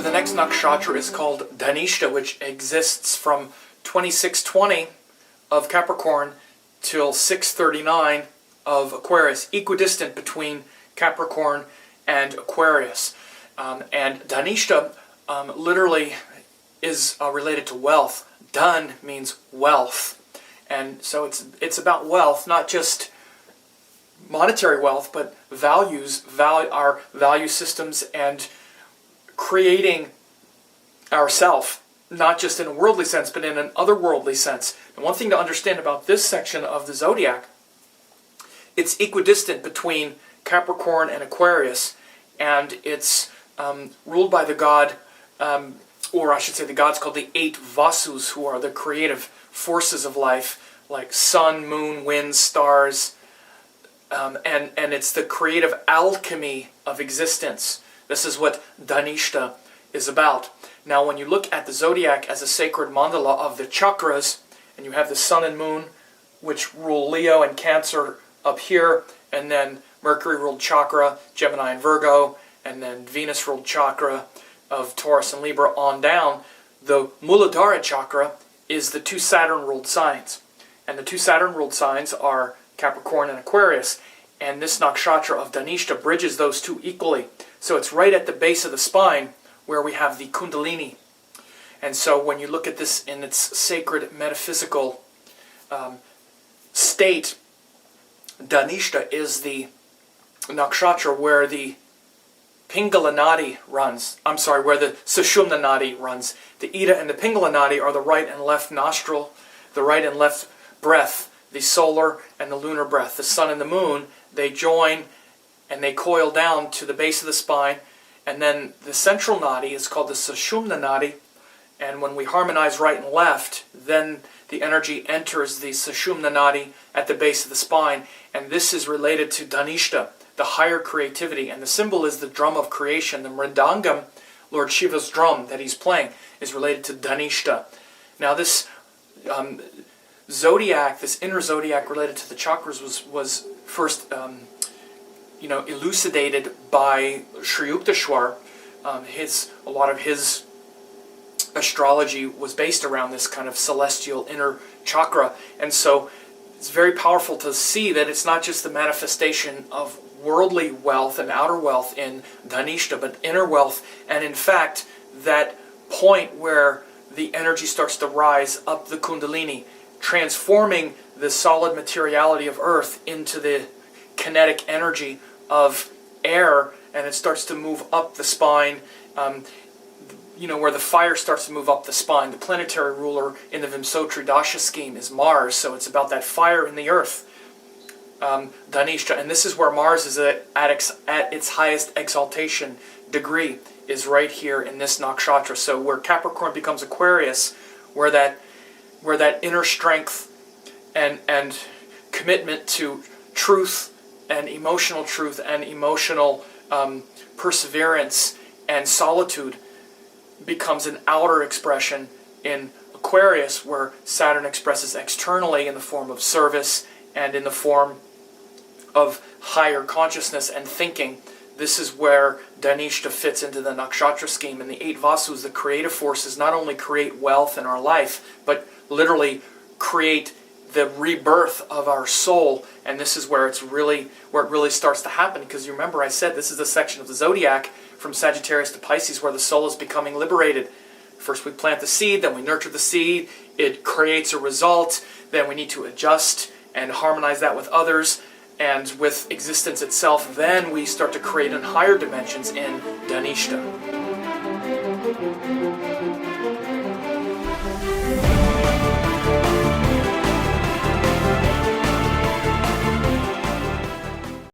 the next nakshatra is called Dhanishta, which exists from 2620 of Capricorn till 639 of Aquarius, equidistant between Capricorn and Aquarius. And Dhanishta literally is related to wealth. Dhan means wealth. And so it's about wealth, not just monetary wealth, but values, our value systems, and creating ourself, not just in a worldly sense, but in an otherworldly sense. And one thing to understand about this section of the zodiac, it's equidistant between Capricorn and Aquarius, and it's ruled by the god, or I should say the gods called the 8 Vasus, who are the creative forces of life, like sun, moon, wind, stars, and it's the creative alchemy of existence. This is what Dhanishta is about. Now, when you look at the zodiac as a sacred mandala of the chakras, and you have the sun and moon, which rule Leo and Cancer up here, and then Mercury ruled chakra, Gemini and Virgo, and then Venus ruled chakra of Taurus and Libra on down, the Muladhara chakra is the 2 Saturn ruled signs. And the 2 Saturn ruled signs are Capricorn and Aquarius, and this nakshatra of Dhanishta bridges those two equally. So it's right at the base of the spine where we have the Kundalini. And so when you look at this in its sacred metaphysical state, Dhanishta is the nakshatra where the Pingala Nadi runs. I'm sorry, where the Sushumna Nadi runs. The Ida and the Pingala Nadi are the right and left nostril, the right and left breath, the solar and the lunar breath. The sun and the moon, they join and they coil down to the base of the spine, and then the central nadi is called the Sushumna Nadi, and when we harmonize right and left, then the energy enters the Sushumna Nadi at the base of the spine, and this is related to Dhanishta, the higher creativity, and the symbol is the drum of creation. The mridangam, Lord Shiva's drum that he's playing, is related to Dhanishta. Now this zodiac, this inner zodiac related to the chakras was first elucidated by Sri Yukteswar. A lot of his astrology was based around this kind of celestial inner chakra, and so it's very powerful to see that it's not just the manifestation of worldly wealth and outer wealth in Dhanishta, but inner wealth, and in fact that point where the energy starts to rise up the Kundalini, transforming the solid materiality of earth into the kinetic energy of air, and it starts to move up the spine, where the fire starts to move up the spine. The planetary ruler in the Vimsotri Dasha scheme is Mars, so it's about that fire in the earth, Dhanishta, and this is where Mars is at its highest exaltation degree, is right here in this nakshatra. So where Capricorn becomes Aquarius, where that inner strength and commitment to truth and emotional perseverance and solitude becomes an outer expression in Aquarius, where Saturn expresses externally in the form of service and in the form of higher consciousness and thinking. This is where Dhanishta fits into the nakshatra scheme, and the 8 Vasus, the creative forces, not only create wealth in our life, but literally create the rebirth of our soul. And this is where it really starts to happen, because you remember I said this is the section of the zodiac from Sagittarius to Pisces where the soul is becoming liberated. First we plant the seed, then we nurture the seed, it creates a result, then we need to adjust and harmonize that with others and with existence itself. Then we start to create in higher dimensions in Dhanishta.